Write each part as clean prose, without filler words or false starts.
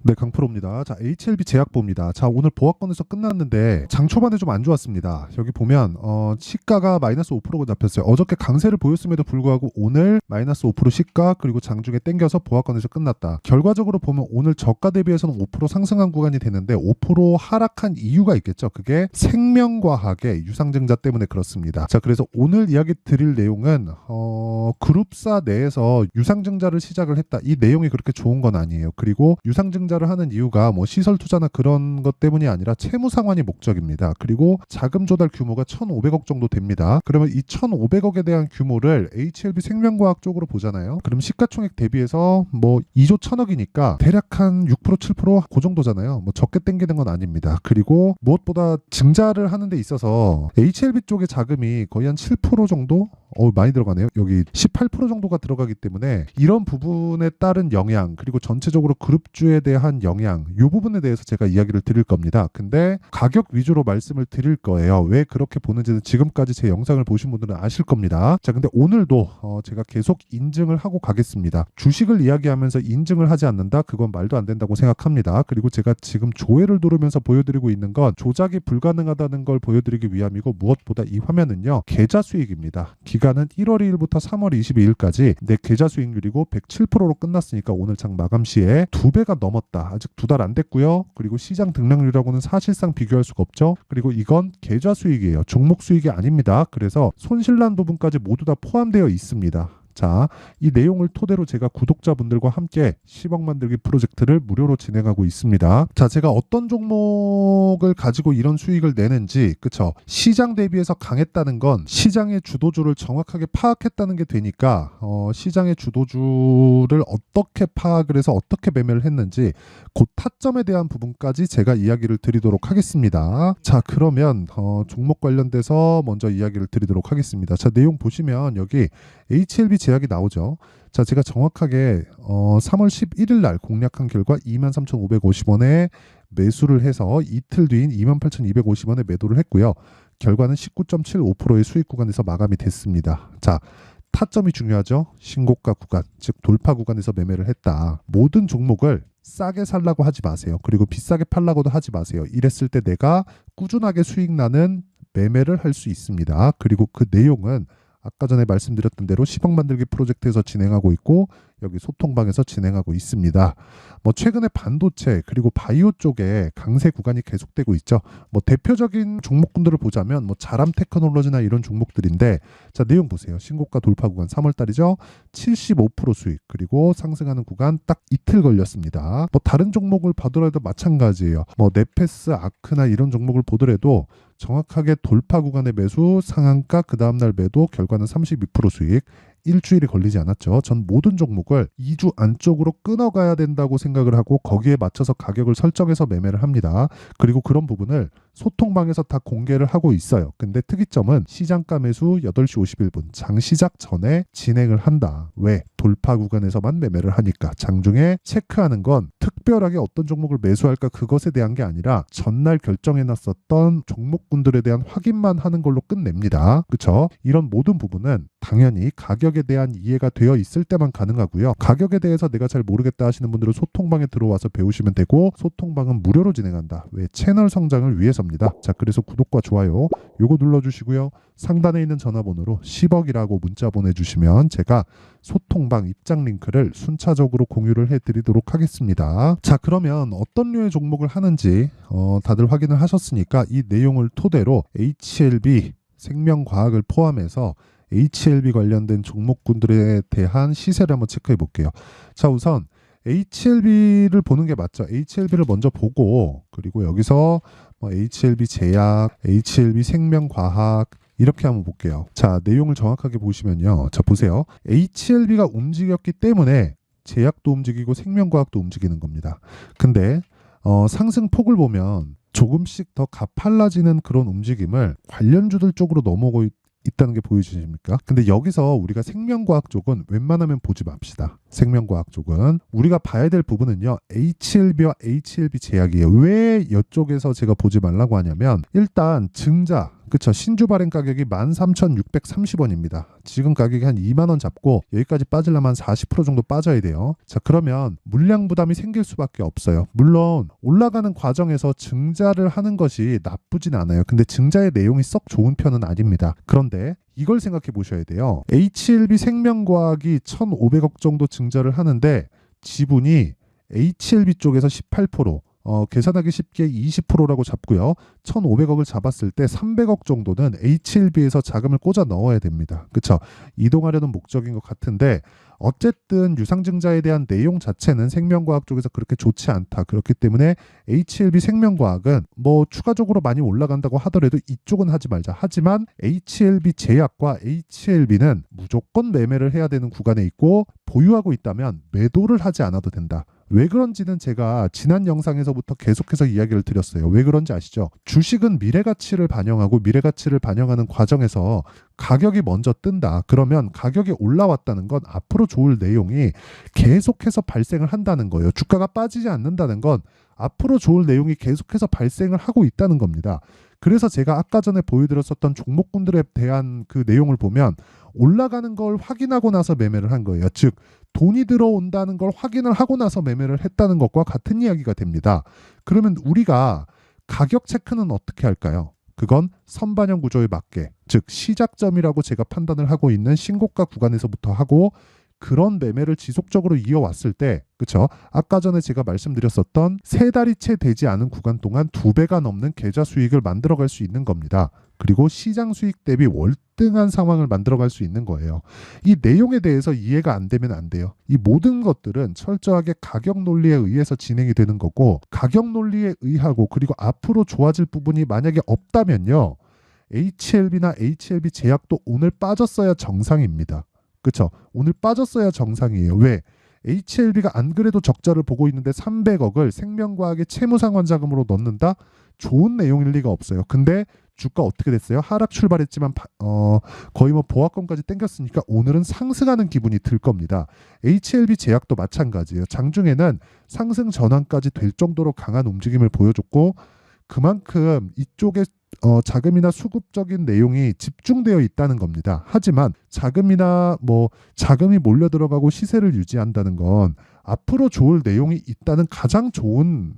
네, 강프로입니다. 자, HLB 제약보입니다. 자, 오늘 보합권에서 끝났는데 장 초반에 좀 안 좋았습니다. 여기 보면 시가가 마이너스 5%가 잡혔어요. 어저께 강세를 보였음에도 불구하고 오늘 마이너스 5% 시가 그리고 장중에 땡겨서 보합권에서 끝났다. 결과적으로 보면 오늘 저가 대비해서는 5% 상승한 구간이 되는데 5% 하락한 이유가 있겠죠. 그게 생명과학의 유상증자 때문에 그렇습니다. 자, 그래서 오늘 이야기 드릴 내용은 그룹사 내에서 유상증자를 시작을 했다. 이 내용이 그렇게 좋은 건 아니에요. 그리고 유상증자를 하는 이유가 뭐 시설 투자나 그런 것 때문이 아니라 채무 상환이 목적입니다. 그리고 자금 조달 규모가 1,500억 정도 됩니다. 그러면 이 1,500억에 대한 규모를 HLB 생명과학 쪽으로 보잖아요. 그럼 시가총액 대비해서 뭐 2조 1,000억이니까 대략 한 6% 7%그 정도잖아요. 뭐 적게 땡기는 건 아닙니다. 그리고 무엇보다 증자를 하는 데 있어서 HLB 쪽의 자금이 거의 한 7% 정도? 많이 들어가네요. 여기 18% 정도가 들어가기 때문에 이런 부분에 따른 영향 그리고 전체적으로 그룹주에 대한 영향 이 부분에 대해서 제가 이야기를 드릴 겁니다. 근데 가격 위주로 말씀을 드릴 거예요. 왜 그렇게 보는지는 지금까지 제 영상을 보신 분들은 아실 겁니다. 자, 근데 오늘도 제가 계속 인증을 하고 가겠습니다. 주식을 이야기하면서 인증을 하지 않는다? 그건 말도 안 된다고 생각합니다. 그리고 제가 지금 조회를 누르면서 보여드리고 있는 건 조작이 불가능하다는 걸 보여드리기 위함이고 무엇보다 이 화면은요. 계좌 수익입니다. 기간은 1월 2일부터 3월 22일까지 내 계좌 수익률이고 107%로 끝났으니까 오늘 장 마감 시에 2배가 넘었다. 아직 2달 안 됐고요. 그리고 시장 등락률하고는 사실상 비교할 수가 없죠. 그리고 이건 계좌 수익이에요. 종목 수익이 아닙니다. 그래서 손실난 부분까지 모두 다 포함되어 있습니다. 자, 이 내용을 토대로 제가 구독자분들과 함께 10억 만들기 프로젝트를 무료로 진행하고 있습니다. 자, 제가 어떤 종목을 가지고 이런 수익을 내는지, 그쵸? 시장 대비해서 강했다는 건 시장의 주도주를 정확하게 파악했다는 게 되니까 시장의 주도주를 어떻게 파악을 해서 어떻게 매매를 했는지 그 타점에 대한 부분까지 제가 이야기를 드리도록 하겠습니다. 자, 그러면 종목 관련돼서 먼저 이야기를 드리도록 하겠습니다. 자, 내용 보시면 여기 HLB 제약이 나오죠. 자, 제가 정확하게 3월 11일 날 공략한 결과 23,550원에 매수를 해서 이틀 뒤인 28,250원에 매도를 했고요. 결과는 19.75%의 수익 구간에서 마감이 됐습니다. 자, 타점이 중요하죠. 신고가 구간, 즉 돌파 구간에서 매매를 했다. 모든 종목을 싸게 살라고 하지 마세요. 그리고 비싸게 팔라고도 하지 마세요. 이랬을 때 내가 꾸준하게 수익 나는 매매를 할 수 있습니다. 그리고 그 내용은 아까 전에 말씀드렸던 대로 10억 만들기 프로젝트에서 진행하고 있고 여기 소통방에서 진행하고 있습니다. 뭐 최근에 반도체 그리고 바이오 쪽에 강세 구간이 계속되고 있죠. 뭐 대표적인 종목군들을 보자면 뭐 자람 테크놀로지나 이런 종목들인데 자, 내용 보세요. 신고가 돌파 구간 3월 달이죠. 75% 수익 그리고 상승하는 구간 딱 이틀 걸렸습니다. 뭐 다른 종목을 봐더라도 마찬가지예요. 뭐 네페스, 아크나 이런 종목을 보더라도 정확하게 돌파 구간의 매수, 상한가 그 다음날 매도, 결과는 32% 수익. 일주일이 걸리지 않았죠. 전 모든 종목을 2주 안쪽으로 끊어가야 된다고 생각을 하고 거기에 맞춰서 가격을 설정해서 매매를 합니다. 그리고 그런 부분을 소통방에서 다 공개를 하고 있어요. 근데 특이점은 시장가 매수 8시 51분 장 시작 전에 진행을 한다. 왜? 돌파 구간에서만 매매를 하니까. 장중에 체크하는 건 특별하게 어떤 종목을 매수할까 그것에 대한 게 아니라 전날 결정해놨었던 종목군들에 대한 확인만 하는 걸로 끝냅니다. 그쵸? 이런 모든 부분은 당연히 가격에 대한 이해가 되어 있을 때만 가능하고요. 가격에 대해서 내가 잘 모르겠다 하시는 분들은 소통방에 들어와서 배우시면 되고 소통방은 무료로 진행한다. 왜? 채널 성장을 위해서입니다. 자, 그래서 구독과 좋아요 요거 눌러주시고요. 상단에 있는 전화번호로 10억이라고 문자 보내주시면 제가 소통방 입장 링크를 순차적으로 공유를 해드리도록 하겠습니다. 자, 그러면 어떤 류의 종목을 하는지 다들 확인을 하셨으니까 이 내용을 토대로 HLB 생명과학을 포함해서 HLB 관련된 종목군들에 대한 시세를 한번 체크해 볼게요. 자, 우선 HLB를 보는 게 맞죠. HLB를 먼저 보고 그리고 여기서 HLB 제약, HLB 생명과학 이렇게 한번 볼게요. 자, 내용을 정확하게 보시면요. 자, 보세요. HLB가 움직였기 때문에 제약도 움직이고 생명과학도 움직이는 겁니다. 근데 상승폭을 보면 조금씩 더 가팔라지는 그런 움직임을 관련주들 쪽으로 넘어오고 있다는 게 보여지십니까? 근데 여기서 우리가 생명과학 쪽은 웬만하면 보지 맙시다. 생명과학 쪽은 우리가 봐야 될 부분은요. HLB와 HLB 제약이에요. 왜 이쪽에서 제가 보지 말라고 하냐면 일단 증자 그쵸. 신주 발행 가격이 13,630원입니다. 지금 가격이 한 2만 원 잡고 여기까지 빠지려면 40% 정도 빠져야 돼요. 자, 그러면 물량 부담이 생길 수밖에 없어요. 물론 올라가는 과정에서 증자를 하는 것이 나쁘진 않아요. 근데 증자의 내용이 썩 좋은 편은 아닙니다. 그런데 이걸 생각해 보셔야 돼요. HLB 생명과학이 1,500억 정도 증자를 하는데 지분이 HLB 쪽에서 18%, 계산하기 쉽게 20%라고 잡고요. 1,500억을 잡았을 때 300억 정도는 HLB에서 자금을 꽂아 넣어야 됩니다. 그렇죠? 이동하려는 목적인 것 같은데 어쨌든 유상증자에 대한 내용 자체는 생명과학 쪽에서 그렇게 좋지 않다. 그렇기 때문에 HLB 생명과학은 뭐 추가적으로 많이 올라간다고 하더라도 이쪽은 하지 말자. 하지만 HLB 제약과 HLB는 무조건 매매를 해야 되는 구간에 있고 보유하고 있다면 매도를 하지 않아도 된다. 왜 그런지는 제가 지난 영상에서부터 계속해서 이야기를 드렸어요. 왜 그런지 아시죠? 주식은 미래가치를 반영하고 미래가치를 반영하는 과정에서 가격이 먼저 뜬다. 그러면 가격이 올라왔다는 건 앞으로 좋을 내용이 계속해서 발생을 한다는 거예요. 주가가 빠지지 않는다는 건 앞으로 좋을 내용이 계속해서 발생을 하고 있다는 겁니다. 그래서 제가 아까 전에 보여드렸었던 종목군들에 대한 그 내용을 보면 올라가는 걸 확인하고 나서 매매를 한 거예요. 즉 돈이 들어온다는 걸 확인을 하고 나서 매매를 했다는 것과 같은 이야기가 됩니다. 그러면 우리가 가격 체크는 어떻게 할까요? 그건 선반영 구조에 맞게, 즉 시작점이라고 제가 판단을 하고 있는 신고가 구간에서부터 하고 그런 매매를 지속적으로 이어왔을 때, 그쵸? 아까 전에 제가 말씀드렸었던 세 달이 채 되지 않은 구간 동안 2배가 넘는 계좌 수익을 만들어갈 수 있는 겁니다. 그리고 시장 수익 대비 월등한 상황을 만들어갈 수 있는 거예요. 이 내용에 대해서 이해가 안 되면 안 돼요. 이 모든 것들은 철저하게 가격 논리에 의해서 진행이 되는 거고 가격 논리에 의하고 그리고 앞으로 좋아질 부분이 만약에 없다면요. HLB나 HLB 제약도 오늘 빠졌어야 정상입니다. 그렇죠? 오늘 빠졌어야 정상이에요. 왜? HLB가 안 그래도 적자를 보고 있는데 300억을 생명과학의 채무상환자금으로 넣는다? 좋은 내용일 리가 없어요. 근데 주가 어떻게 됐어요? 하락 출발했지만 거의 뭐 보합권까지 땡겼으니까 오늘은 상승하는 기분이 들 겁니다. HLB 제약도 마찬가지예요. 장중에는 상승 전환까지 될 정도로 강한 움직임을 보여줬고 그만큼 이쪽에 자금이나 수급적인 내용이 집중되어 있다는 겁니다. 하지만 자금이 몰려 들어가고 시세를 유지한다는 건 앞으로 좋을 내용이 있다는 가장 좋은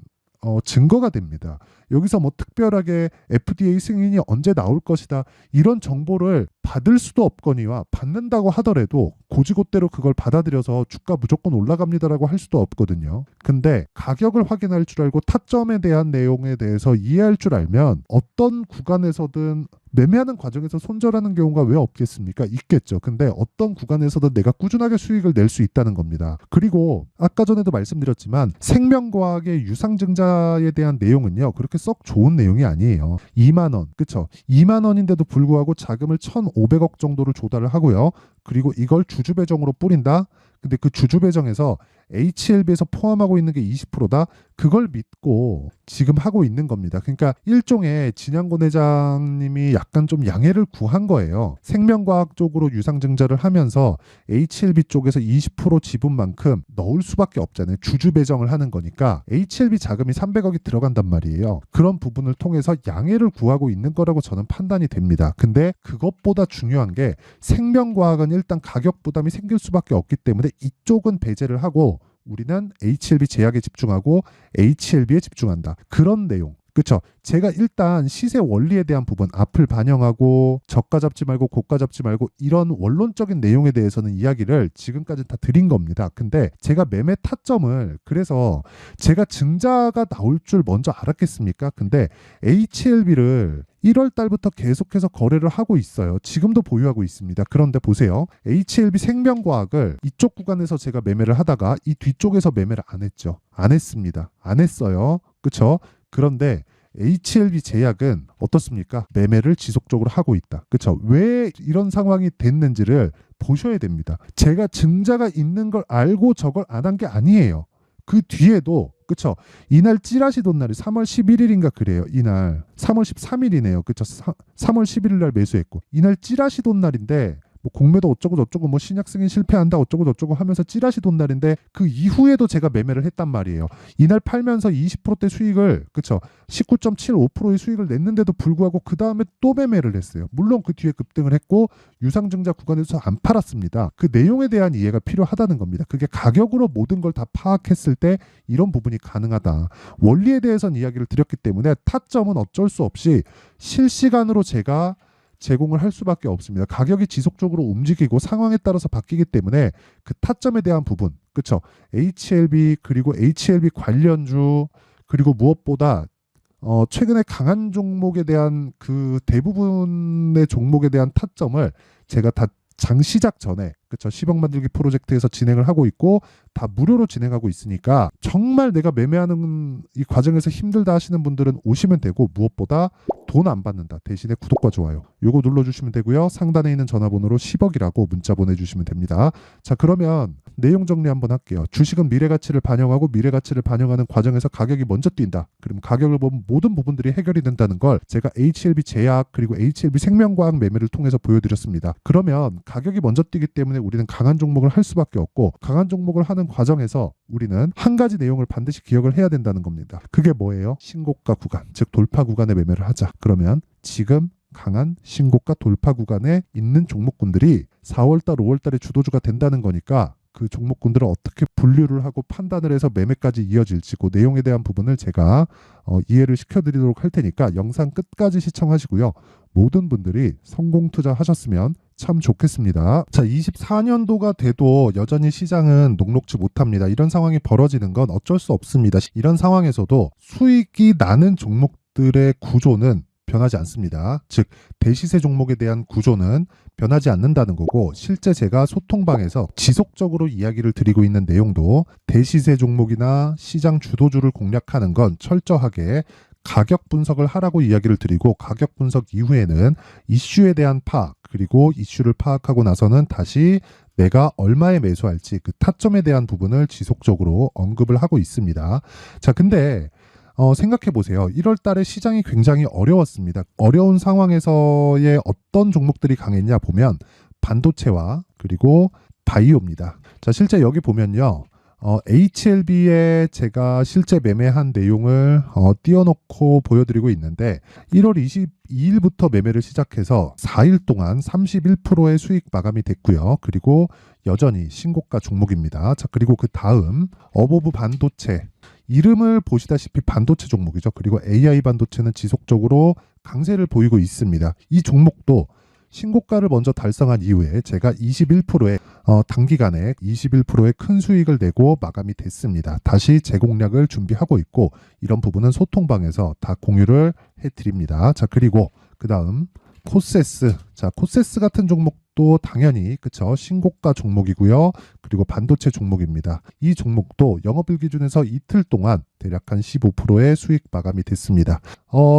증거가 됩니다. 여기서 뭐 특별하게 FDA 승인이 언제 나올 것이다 이런 정보를 받을 수도 없거니와 받는다고 하더라도 고지고대로 그걸 받아들여서 주가 무조건 올라갑니다라고 할 수도 없거든요. 근데 가격을 확인할 줄 알고 타점에 대한 내용에 대해서 이해할 줄 알면 어떤 구간에서든 매매하는 과정에서 손절하는 경우가 왜 없겠습니까? 있겠죠. 근데 어떤 구간에서든 내가 꾸준하게 수익을 낼 수 있다는 겁니다. 그리고 아까 전에도 말씀드렸지만 생명과학의 유상증자에 대한 내용은요. 그렇게 썩 좋은 내용이 아니에요. 2만 원. 그쵸? 2만 원인데도 불구하고 자금을 1,500억 정도를 조달을 하고요. 그리고 이걸 주주배정으로 뿌린다? 근데 그 주주배정에서 HLB에서 포함하고 있는 게 20%다? 그걸 믿고 지금 하고 있는 겁니다. 그러니까 일종의 진양곤 회장님이 약간 좀 양해를 구한 거예요. 생명과학 쪽으로 유상증자를 하면서 HLB 쪽에서 20% 지분만큼 넣을 수밖에 없잖아요. 주주배정을 하는 거니까 HLB 자금이 300억이 들어간단 말이에요. 그런 부분을 통해서 양해를 구하고 있는 거라고 저는 판단이 됩니다. 근데 그것보다 중요한 게 생명과학은 일단 가격 부담이 생길 수밖에 없기 때문에 이쪽은 배제를 하고 우리는 HLB 제약에 집중하고 HLB에 집중한다. 그런 내용. 그렇죠? 제가 일단 시세 원리에 대한 부분 앞을 반영하고 저가 잡지 말고 고가 잡지 말고 이런 원론적인 내용에 대해서는 이야기를 지금까지 다 드린 겁니다. 근데 제가 매매 타점을 그래서 제가 증자가 나올 줄 먼저 알았겠습니까? 근데 HLB를 1월 달부터 계속해서 거래를 하고 있어요. 지금도 보유하고 있습니다. 그런데 보세요. HLB 생명과학을 이쪽 구간에서 제가 매매를 하다가 이 뒤쪽에서 매매를 안 했죠. 안 했습니다. 안 했어요. 그렇죠? 그런데 HLB 제약은 어떻습니까? 매매를 지속적으로 하고 있다. 그렇죠? 왜 이런 상황이 됐는지를 보셔야 됩니다. 제가 증자가 있는 걸 알고 저걸 안 한 게 아니에요. 그 뒤에도 그쵸? 이날 찌라시 돈 날이 3월 11일인가 그래요. 이날 3월 13일이네요. 그쵸? 3월 11일 날 매수했고 이날 찌라시 돈 날인데 뭐 공매도 어쩌고 저쩌고 뭐 신약 승인 실패한다 어쩌고 저쩌고 하면서 찌라시 돈 날인데 그 이후에도 제가 매매를 했단 말이에요. 이날 팔면서 20%대 수익을 그쵸 19.75%의 수익을 냈는데도 불구하고 그 다음에 또 매매를 했어요. 물론 그 뒤에 급등을 했고 유상증자 구간에서 안 팔았습니다. 그 내용에 대한 이해가 필요하다는 겁니다. 그게 가격으로 모든 걸 다 파악했을 때 이런 부분이 가능하다. 원리에 대해서는 이야기를 드렸기 때문에 타점은 어쩔 수 없이 실시간으로 제가 제공을 할 수밖에 없습니다. 가격이 지속적으로 움직이고 상황에 따라서 바뀌기 때문에 그 타점에 대한 부분, 그렇죠? HLB 그리고 HLB 관련주 그리고 무엇보다 최근에 강한 종목에 대한 그 대부분의 종목에 대한 타점을 제가 다 장 시작 전에 그쵸 10억 만들기 프로젝트에서 진행을 하고 있고 다 무료로 진행하고 있으니까 정말 내가 매매하는 이 과정에서 힘들다 하시는 분들은 오시면 되고 무엇보다 돈 안 받는다. 대신에 구독과 좋아요 요거 눌러주시면 되고요. 상단에 있는 전화번호로 10억이라고 문자 보내주시면 됩니다. 자 그러면 내용 정리 한번 할게요. 주식은 미래가치를 반영하고 미래가치를 반영하는 과정에서 가격이 먼저 뛴다. 그러면 가격을 보면 모든 부분들이 해결이 된다는 걸 제가 HLB 제약 그리고 HLB 생명과학 매매를 통해서 보여드렸습니다. 그러면 가격이 먼저 뛰기 때문에 우리는 강한 종목을 할 수밖에 없고 강한 종목을 하는 과정에서 우리는 한 가지 내용을 반드시 기억을 해야 된다는 겁니다. 그게 뭐예요? 신고가 구간, 즉 돌파 구간에 매매를 하자. 그러면 지금 강한 신고가 돌파 구간에 있는 종목군들이 4월달, 5월달에 주도주가 된다는 거니까 그 종목군들을 어떻게 분류를 하고 판단을 해서 매매까지 이어질지 그 내용에 대한 부분을 제가 이해를 시켜드리도록 할 테니까 영상 끝까지 시청하시고요. 모든 분들이 성공 투자하셨으면 참 좋겠습니다. 자, 24년도가 돼도 여전히 시장은 녹록지 못합니다. 이런 상황이 벌어지는 건 어쩔 수 없습니다. 이런 상황에서도 수익이 나는 종목들의 구조는 변하지 않습니다. 즉 대시세 종목에 대한 구조는 변하지 않는다는 거고 실제 제가 소통방에서 지속적으로 이야기를 드리고 있는 내용도 대시세 종목이나 시장 주도주를 공략하는 건 철저하게 가격 분석을 하라고 이야기를 드리고 가격 분석 이후에는 이슈에 대한 파악 그리고 이슈를 파악하고 나서는 다시 내가 얼마에 매수할지 그 타점에 대한 부분을 지속적으로 언급을 하고 있습니다. 자, 근데 생각해 보세요. 1월 달에 시장이 굉장히 어려웠습니다. 어려운 상황에서의 어떤 종목들이 강했냐 보면 반도체와 그리고 바이오입니다. 자, 실제 여기 보면요. HLB에 제가 실제 매매한 내용을 띄워놓고 보여드리고 있는데 1월 22일부터 매매를 시작해서 4일 동안 31%의 수익 마감이 됐고요. 그리고 여전히 신고가 종목입니다. 자, 그리고 그 다음 어보브 반도체 이름을 보시다시피 반도체 종목이죠. 그리고 AI 반도체는 지속적으로 강세를 보이고 있습니다. 이 종목도 신고가를 먼저 달성한 이후에 제가 21%의 단기간에 21%의 큰 수익을 내고 마감이 됐습니다. 다시 재공략을 준비하고 있고 이런 부분은 소통방에서 다 공유를 해드립니다. 자, 그리고 그 다음 코세스. 자, 코세스 같은 종목도 당연히 그쵸 신고가 종목이고요. 그리고 반도체 종목입니다. 이 종목도 영업일 기준에서 이틀 동안 대략 한 15%의 수익 마감이 됐습니다.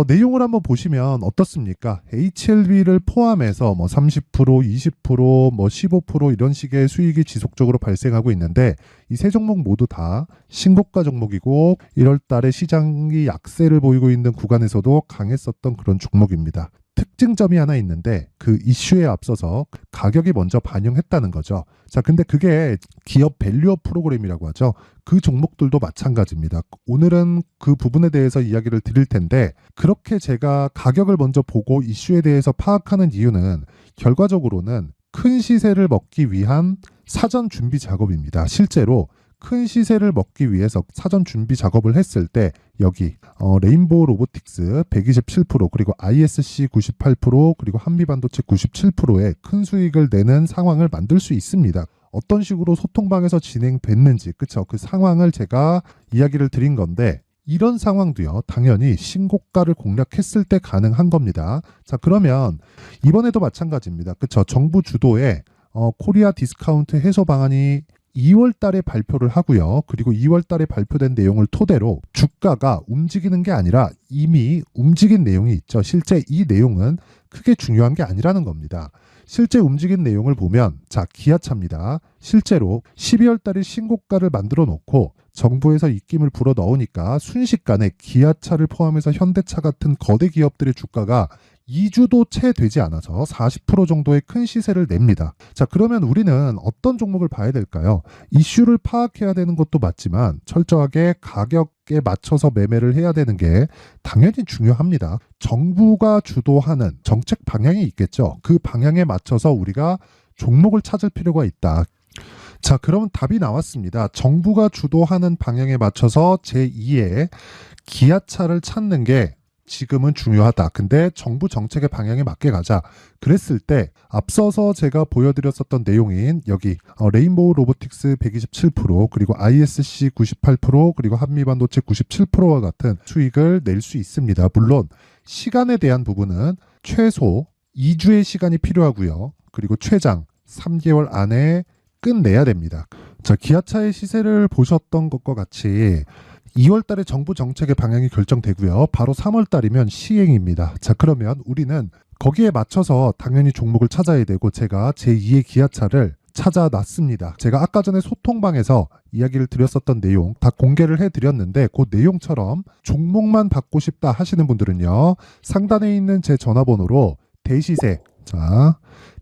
내용을 한번 보시면 어떻습니까? HLB를 포함해서 뭐 30%, 20%, 뭐 15% 이런 식의 수익이 지속적으로 발생하고 있는데 이 세 종목 모두 다 신고가 종목이고 1월 달에 시장이 약세를 보이고 있는 구간에서도 강했었던 그런 종목입니다. 특징점이 하나 있는데 그 이슈에 앞서서 가격이 먼저 반영했다는 거죠. 자, 근데 그게 기업 밸류업 프로그램이라고 하죠. 그 종목들도 마찬가지입니다. 오늘은 그 부분에 대해서 이야기를 드릴 텐데 그렇게 제가 가격을 먼저 보고 이슈에 대해서 파악하는 이유는 결과적으로는 큰 시세를 먹기 위한 사전 준비 작업입니다. 실제로 큰 시세를 먹기 위해서 사전 준비 작업을 했을 때 여기 레인보우 로보틱스 127% 그리고 ISC 98% 그리고 한미반도체 97%의 큰 수익을 내는 상황을 만들 수 있습니다. 어떤 식으로 소통방에서 진행됐는지 그쵸 그 상황을 제가 이야기를 드린 건데 이런 상황도요 당연히 신고가를 공략했을 때 가능한 겁니다. 자, 그러면 이번에도 마찬가지입니다. 그쵸 정부 주도의 코리아 디스카운트 해소 방안이 2월 달에 발표를 하고요. 그리고 2월 달에 발표된 내용을 토대로 주가가 움직이는 게 아니라 이미 움직인 내용이 있죠. 실제 이 내용은 크게 중요한 게 아니라는 겁니다. 실제 움직인 내용을 보면 자, 기아차입니다. 실제로 12월 달에 신고가를 만들어 놓고 정부에서 입김을 불어 넣으니까 순식간에 기아차를 포함해서 현대차 같은 거대 기업들의 주가가 2주도 채 되지 않아서 40% 정도의 큰 시세를 냅니다. 자, 그러면 우리는 어떤 종목을 봐야 될까요? 이슈를 파악해야 되는 것도 맞지만 철저하게 가격에 맞춰서 매매를 해야 되는 게 당연히 중요합니다. 정부가 주도하는 정책 방향이 있겠죠. 그 방향에 맞춰서 우리가 종목을 찾을 필요가 있다. 자, 그러면 답이 나왔습니다. 정부가 주도하는 방향에 맞춰서 제2의 기아차를 찾는 게 지금은 중요하다. 근데 정부 정책의 방향에 맞게 가자. 그랬을 때 앞서서 제가 보여드렸었던 내용인 여기 레인보우 로보틱스 127% 그리고 ISC 98% 그리고 한미반도체 97%와 같은 수익을 낼 수 있습니다. 물론 시간에 대한 부분은 최소 2주의 시간이 필요하고요. 그리고 최장 3개월 안에 끝내야 됩니다. 자, 기아차의 시세를 보셨던 것과 같이 2월 달에 정부 정책의 방향이 결정되고요. 바로 3월 달이면 시행입니다. 자, 그러면 우리는 거기에 맞춰서 당연히 종목을 찾아야 되고 제가 제2의 기아차를 찾아놨습니다. 제가 아까 전에 소통방에서 이야기를 드렸었던 내용 다 공개를 해드렸는데 그 내용처럼 종목만 받고 싶다 하시는 분들은요. 상단에 있는 제 전화번호로 대시세, 자,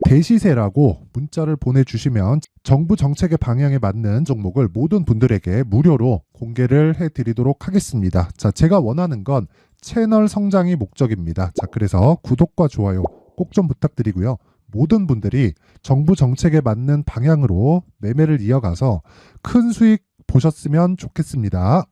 대시세라고 문자를 보내주시면 정부 정책의 방향에 맞는 종목을 모든 분들에게 무료로 공개를 해드리도록 하겠습니다. 자, 제가 원하는 건 채널 성장이 목적입니다. 자, 그래서 구독과 좋아요 꼭 좀 부탁드리고요. 모든 분들이 정부 정책에 맞는 방향으로 매매를 이어가서 큰 수익 보셨으면 좋겠습니다.